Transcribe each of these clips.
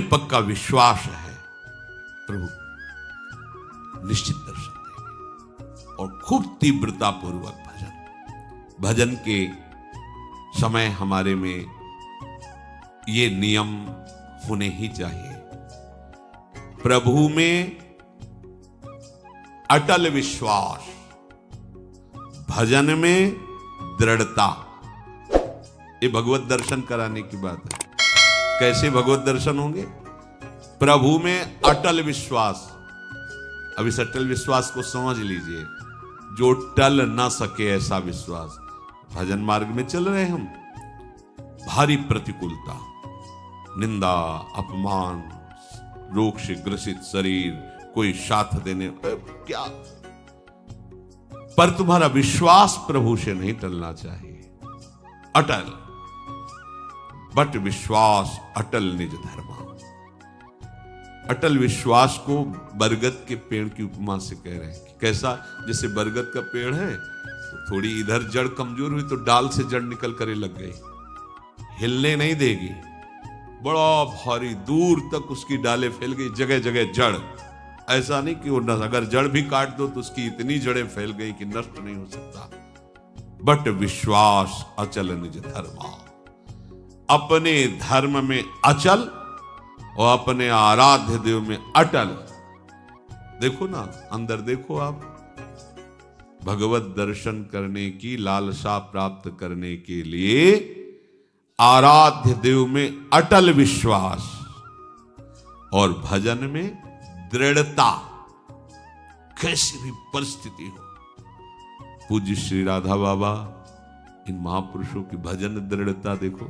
हमें पक्का विश्वास है प्रभु निश्चित दर्शन देंगे। और खूब तीव्रता पूर्वक भजन के समय हमारे में ये नियम होने ही चाहिए। प्रभु में अटल विश्वास, भजन में दृढ़ता। ये भगवत दर्शन कराने की बात है। कैसे भगवत दर्शन होंगे? प्रभु में अटल विश्वास। अब इस अटल विश्वास को समझ लीजिए, जो टल ना सके ऐसा विश्वास। भजन मार्ग में चल रहे हम, भारी प्रतिकूलता, निंदा, अपमान, रोग से ग्रसित शरीर, कोई साथ देने क्या, पर तुम्हारा विश्वास प्रभु से नहीं टलना चाहिए। अटल, बट विश्वास अटल निज धर्मा। अटल विश्वास को बरगद के पेड़ की उपमा से कह रहे हैं कि कैसा, जैसे बरगद का पेड़ है तो थोड़ी इधर जड़ कमजोर हुई तो डाल से जड़ निकल कर लग गई, हिलने नहीं देगी, बड़ा भारी दूर तक उसकी डालें फैल गई, जगह जगह जड़। ऐसा नहीं कि वो अगर जड़ भी काट दो तो उसकी इतनी जड़ें फैल गई कि नष्ट नहीं हो सकता। बट विश्वास अचल निज धर्मा। अपने धर्म में अचल और अपने आराध्य देव में अटल। देखो ना, अंदर देखो आप, भगवत दर्शन करने की लालसा प्राप्त करने के लिए आराध्य देव में अटल विश्वास और भजन में दृढ़ता। कैसी भी परिस्थिति हो, पूज्य श्री राधा बाबा, इन महापुरुषों की भजन दृढ़ता देखो।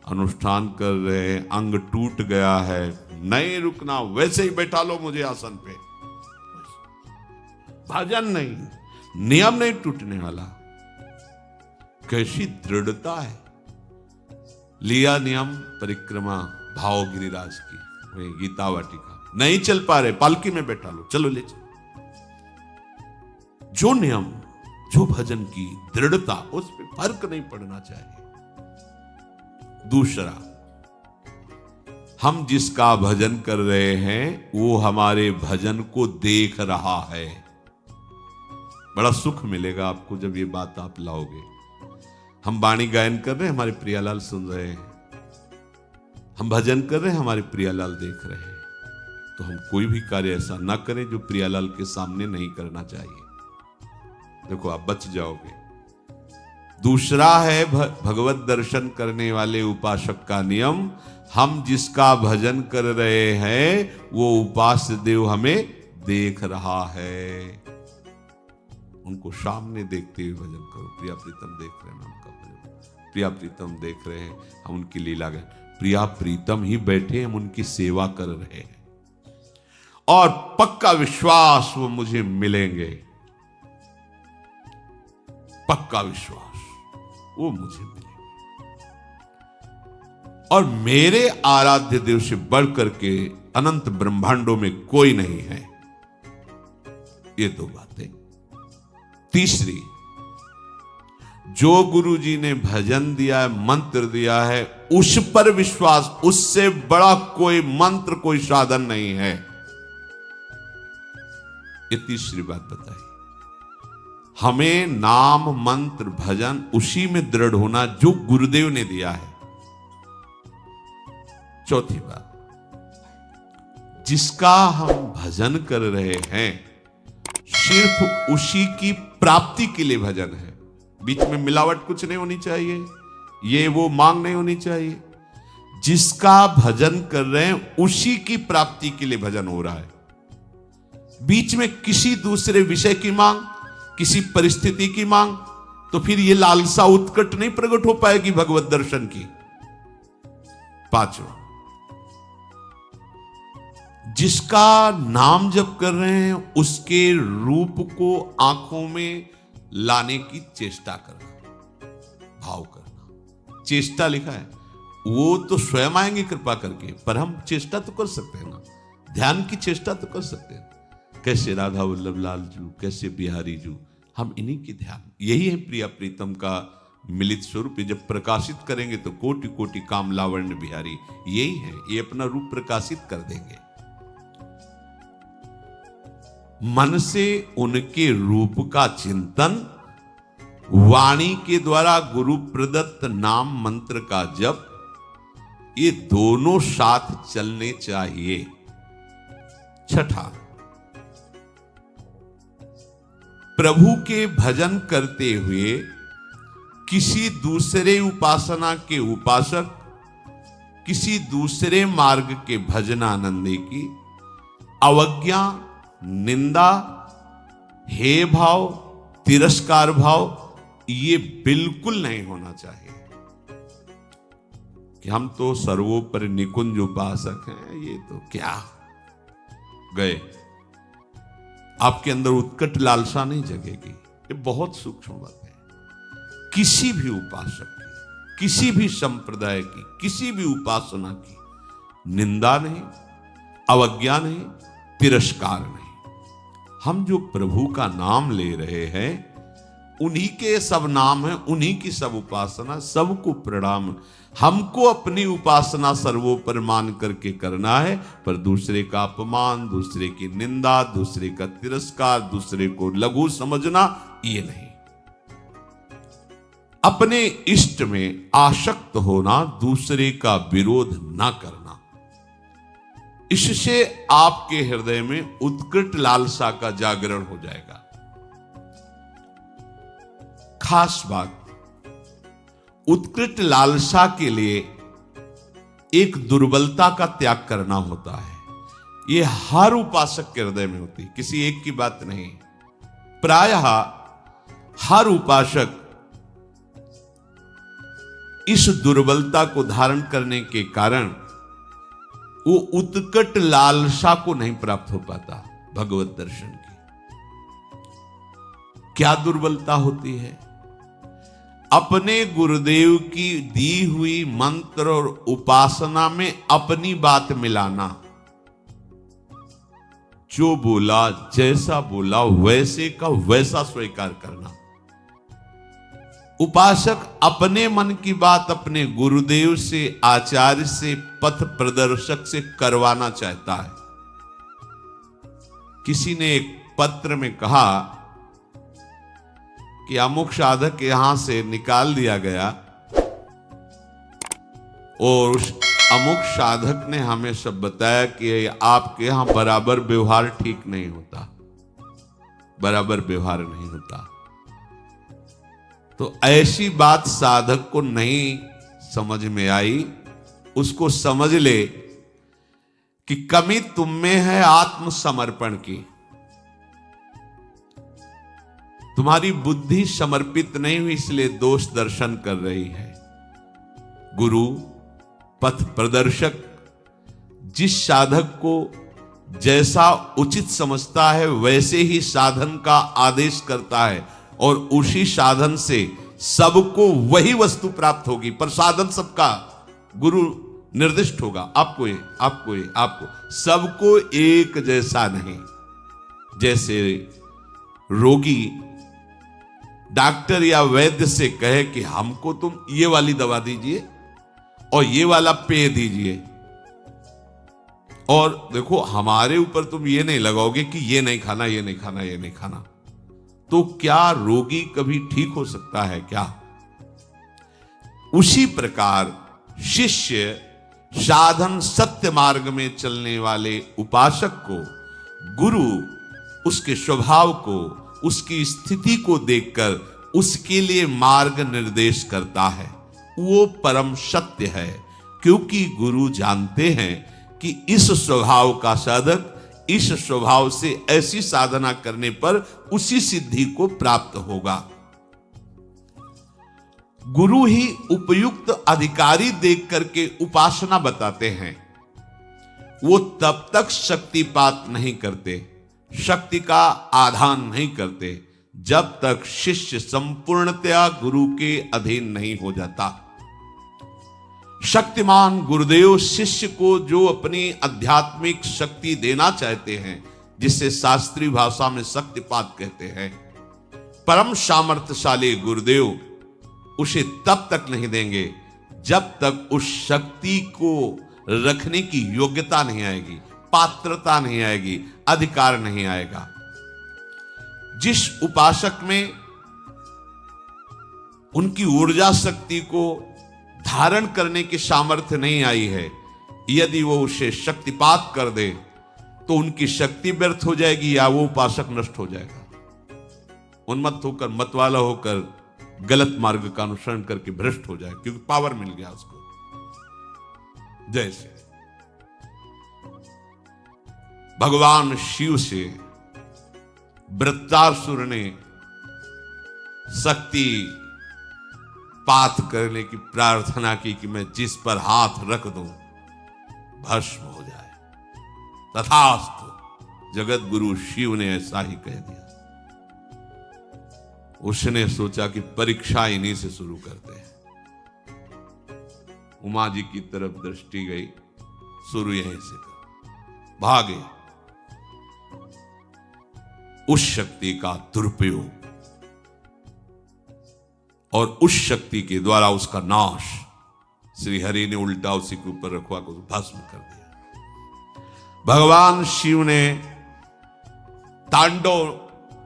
अनुष्ठान कर रहे हैं, अंग टूट गया है, नहीं रुकना, वैसे ही बैठा लो मुझे आसन पे। भजन नहीं, नियम नहीं टूटने वाला। कैसी दृढ़ता है। लिया नियम परिक्रमा भाव गिरिराज की, वही गीता वाटिका, नहीं चल पा रहे, पालकी में बैठा लो, चलो ले चलो। जो नियम, जो भजन की दृढ़ता, उस पर फर्क नहीं पड़ना चाहिए। दूसरा, हम जिसका भजन कर रहे हैं वो हमारे भजन को देख रहा है। बड़ा सुख मिलेगा आपको जब ये बात आप लाओगे। हम वाणी गायन कर रहे हैं, हमारे प्रियालाल सुन रहे हैं, हम भजन कर रहे हैं, हमारे प्रियालाल देख रहे हैं। तो हम कोई भी कार्य ऐसा ना करें जो प्रियालाल के सामने नहीं करना चाहिए। देखो आप बच जाओगे। दूसरा है भगवत दर्शन करने वाले उपासक का नियम, हम जिसका भजन कर रहे हैं वो उपास्य देव हमें देख रहा है। उनको सामने देखते हुए भजन करो। प्रिया प्रीतम देख रहे हैं, उनका भजन, प्रिया प्रीतम देख रहे हैं, हम उनकी लीला गाएं। प्रिया प्रीतम ही बैठे, हम उनकी सेवा कर रहे हैं और पक्का विश्वास वो मुझे मिलेंगे। पक्का विश्वास वो मुझे मिलेंगे। और मेरे आराध्य देव से बढ़कर के अनंत ब्रह्मांडों में कोई नहीं है। ये दो बातें। तीसरी, जो गुरु जी ने भजन दिया है, मंत्र दिया है, उस पर विश्वास, उससे बड़ा कोई मंत्र, कोई साधन नहीं है। ये तीसरी बात बताई। हमें नाम मंत्र भजन उसी में दृढ़ होना जो गुरुदेव ने दिया है। चौथी बात, जिसका हम भजन कर रहे हैं सिर्फ उसी की प्राप्ति के लिए भजन है। बीच में मिलावट कुछ नहीं होनी चाहिए, ये वो मांग नहीं होनी चाहिए। जिसका भजन कर रहे हैं उसी की प्राप्ति के लिए भजन हो रहा है। बीच में किसी दूसरे विषय की मांग, किसी परिस्थिति की मांग, तो फिर ये लालसा उत्कट नहीं प्रकट हो पाएगी भगवत दर्शन की। पांचवा, जिसका नाम जप कर रहे हैं उसके रूप को आंखों में लाने की चेष्टा करना, भाव करना। चेष्टा लिखा है, वो तो स्वयं आएंगे कृपा करके, पर हम चेष्टा तो कर सकते हैं ना, ध्यान की चेष्टा तो कर सकते हैं। कैसे राधा वल्लभ लाल जू, कैसे बिहारी जू, हम इन्हीं की ध्यान। यही है प्रिया प्रीतम का मिलित स्वरूप, जब प्रकाशित करेंगे तो कोटि कोटि काम लावण्य बिहारी यही है, ये अपना रूप प्रकाशित कर देंगे। मन से उनके रूप का चिंतन, वाणी के द्वारा गुरु प्रदत्त नाम मंत्र का जप, ये दोनों साथ चलने चाहिए। छठा, प्रभु के भजन करते हुए किसी दूसरे उपासना के उपासक, किसी दूसरे मार्ग के भजनानंदी की अवज्ञा, निंदा, हे भाव, तिरस्कार भाव, ये बिल्कुल नहीं होना चाहिए कि हम तो सर्वोपरि निकुंज उपासक हैं, ये तो क्या गए। आपके अंदर उत्कट लालसा नहीं जगेगी। ये बहुत सूक्ष्म बात है। किसी भी उपासक की, किसी भी संप्रदाय की, किसी भी उपासना की निंदा नहीं, अवज्ञा नहीं, तिरस्कार नहीं। हम जो प्रभु का नाम ले रहे हैं, उन्हीं के सब नाम हैं, उन्हीं की सब उपासना, सबको प्रणाम। हमको अपनी उपासना सर्वोपर मान करके करना है, पर दूसरे का अपमान, दूसरे की निंदा, दूसरे का तिरस्कार, दूसरे को लघु समझना, ये नहीं। अपने इष्ट में आसक्त होना, दूसरे का विरोध ना करना, इससे आपके हृदय में उत्कृष्ट लालसा का जागरण हो जाएगा। खास बात, उत्कृष्ट लालसा के लिए एक दुर्बलता का त्याग करना होता है। यह हर उपासक के हृदय में होती, किसी एक की बात नहीं। प्रायः हर उपासक इस दुर्बलता को धारण करने के कारण वो उत्कट लालसा को नहीं प्राप्त हो पाता भगवत दर्शन की। क्या दुर्बलता होती है? अपने गुरुदेव की दी हुई मंत्र और उपासना में अपनी बात मिलाना। जो बोला, जैसा बोला, वैसे का वैसा स्वीकार करना। उपासक अपने मन की बात अपने गुरुदेव से, आचार्य से, पथ प्रदर्शक से करवाना चाहता है। किसी ने एक पत्र में कहा कि अमुक साधक यहां से निकाल दिया गया और उस अमुक साधक ने हमें सब बताया कि आपके यहां बराबर व्यवहार ठीक नहीं होता, बराबर व्यवहार नहीं होता। तो ऐसी बात साधक को नहीं समझ में आई, उसको समझ ले कि कमी तुम में है आत्मसमर्पण की। तुम्हारी बुद्धि समर्पित नहीं हुई, इसलिए दोष दर्शन कर रही है। गुरु पथ प्रदर्शक जिस साधक को जैसा उचित समझता है वैसे ही साधन का आदेश करता है और उसी साधन से सबको वही वस्तु प्राप्त होगी, पर साधन सबका गुरु निर्दिष्ट होगा। आपको सबको एक जैसा नहीं। जैसे रोगी डॉक्टर या वैद्य से कहे कि हमको तुम ये वाली दवा दीजिए और ये वाला पेय दीजिए, और देखो हमारे ऊपर तुम ये नहीं लगाओगे कि ये नहीं खाना, ये नहीं खाना, ये नहीं खाना, तो क्या रोगी कभी ठीक हो सकता है क्या? उसी प्रकार शिष्य साधन सत्य मार्ग में चलने वाले उपासक को गुरु उसके स्वभाव को, उसकी स्थिति को देखकर उसके लिए मार्ग निर्देश करता है। वो परम सत्य है, क्योंकि गुरु जानते हैं कि इस स्वभाव का साधक इस स्वभाव से ऐसी साधना करने पर उसी सिद्धि को प्राप्त होगा। गुरु ही उपयुक्त अधिकारी देख करके उपासना बताते हैं। वो तब तक शक्तिपात नहीं करते, शक्ति का आधान नहीं करते, जब तक शिष्य संपूर्णतया गुरु के अधीन नहीं हो जाता। शक्तिमान गुरुदेव शिष्य को जो अपनी आध्यात्मिक शक्ति देना चाहते हैं, जिसे शास्त्रीय भाषा में शक्तिपात कहते हैं, परम सामर्थ्यशाली गुरुदेव उसे तब तक नहीं देंगे जब तक उस शक्ति को रखने की योग्यता नहीं आएगी, पात्रता नहीं आएगी, अधिकार नहीं आएगा। जिस उपासक में उनकी ऊर्जा शक्ति को धारण करने की सामर्थ्य नहीं आई है, यदि वो उसे शक्तिपात कर दे तो उनकी शक्ति व्यर्थ हो जाएगी या वो उपासक नष्ट हो जाएगा। उन्मत्त होकर, मतवाला होकर गलत मार्ग का अनुसरण करके भ्रष्ट हो जाए, क्योंकि पावर मिल गया उसको। जैसे भगवान शिव से वृत्रासुर ने शक्ति पात करने की प्रार्थना की कि मैं जिस पर हाथ रख दूं भस्म हो जाए। तथास्तु, जगत गुरु शिव ने ऐसा ही कह दिया। उसने सोचा कि परीक्षा इन्हीं से शुरू करते हैं। उमा जी की तरफ दृष्टि गई, शुरू यहीं से कर। भागे। उस शक्ति का दुरुपयोग और उस शक्ति के द्वारा उसका नाश श्री हरि ने उल्टा उसी के ऊपर रखवा को भस्म कर दिया। भगवान शिव ने तांडव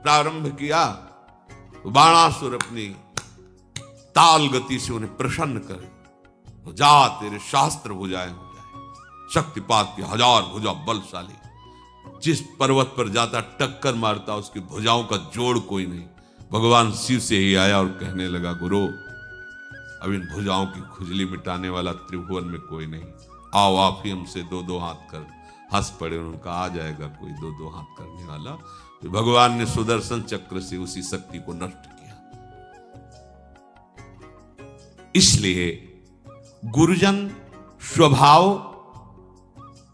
प्रारंभ किया, बाणासुर अपनी ताल गति से उन्हें प्रसन्न कर, जा तेरे शास्त्र भुजाएं हो जाए। शक्तिपात की 1000 भुजा बलशाली, जिस पर्वत पर जाता टक्कर मारता, उसकी भुजाओं का जोड़ कोई नहीं। भगवान शिव से ही आया और कहने लगा, गुरु अब इन भुजाओं की खुजली मिटाने वाला त्रिभुवन में कोई नहीं, आओ आप ही हमसे 2-2 हाथ कर। हंस पड़े, उनका आ जाएगा कोई 2-2 हाथ करने वाला। तो भगवान ने सुदर्शन चक्र से उसी शक्ति को नष्ट किया। इसलिए गुरुजन स्वभाव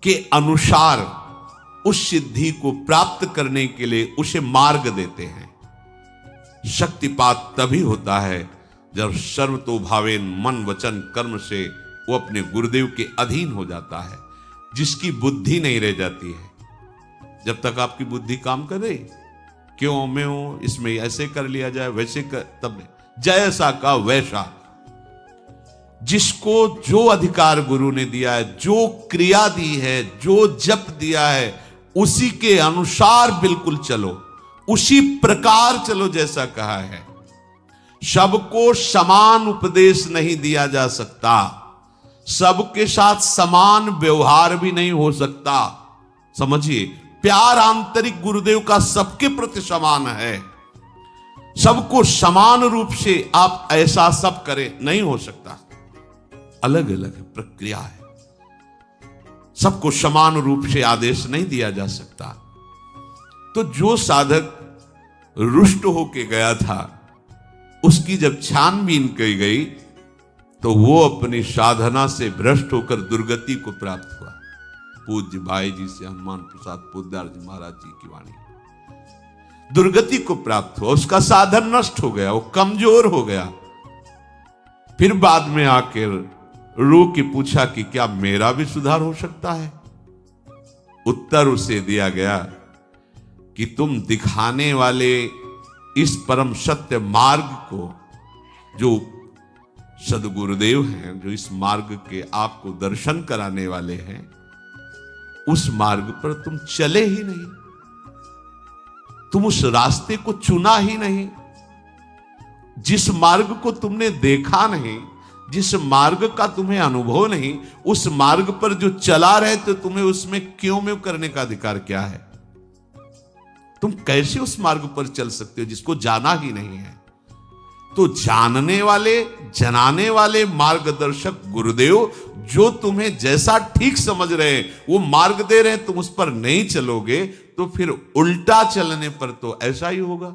के अनुसार उस सिद्धि को प्राप्त करने के लिए उसे मार्ग देते हैं। शक्तिपात तभी होता है जब सर्वतोभावेन मन वचन कर्म से वो अपने गुरुदेव के अधीन हो जाता है, जिसकी बुद्धि नहीं रह जाती है। जब तक आपकी बुद्धि काम करे, क्यों मैं हूं, इसमें ऐसे कर लिया जाए, वैसे कर, तब नहीं। जैसा का वैसा, जिसको जो अधिकार गुरु ने दिया है, जो क्रिया दी है, जो जप दिया है, उसी के अनुसार बिल्कुल चलो, उसी प्रकार चलो जैसा कहा है। सबको समान उपदेश नहीं दिया जा सकता, सबके साथ समान व्यवहार भी नहीं हो सकता। समझिए, प्यार आंतरिक गुरुदेव का सबके प्रति समान है। सबको समान रूप से आप ऐसा सब करें, नहीं हो सकता। अलग अलग प्रक्रिया है, सबको समान रूप से आदेश नहीं दिया जा सकता। तो जो साधक रुष्ट होके गया था, उसकी जब छानबीन की गई तो वो अपनी साधना से भ्रष्ट होकर दुर्गति को प्राप्त हुआ। पूज्य भाई जी से हनुमान प्रसाद पोद्दार जी महाराज जी की वाणी, दुर्गति को प्राप्त हुआ, उसका साधन नष्ट हो गया, वो कमजोर हो गया। फिर बाद में आकर रो के पूछा कि क्या मेरा भी सुधार हो सकता है? उत्तर उसे दिया गया कि तुम दिखाने वाले इस परम सत्य मार्ग को, जो सदगुरुदेव हैं, जो इस मार्ग के आपको दर्शन कराने वाले हैं, उस मार्ग पर तुम चले ही नहीं, तुम उस रास्ते को चुना ही नहीं। जिस मार्ग को तुमने देखा नहीं, जिस मार्ग का तुम्हें अनुभव नहीं, उस मार्ग पर जो चला रहे तो तुम्हें उसमें क्यों में करने का अधिकार क्या है? तुम कैसे उस मार्ग पर चल सकते हो जिसको जाना ही नहीं है? तो जानने वाले, जनाने वाले मार्गदर्शक गुरुदेव जो तुम्हें जैसा ठीक समझ रहे हैं वो मार्ग दे रहे हैं, तुम उस पर नहीं चलोगे तो फिर उल्टा चलने पर तो ऐसा ही होगा।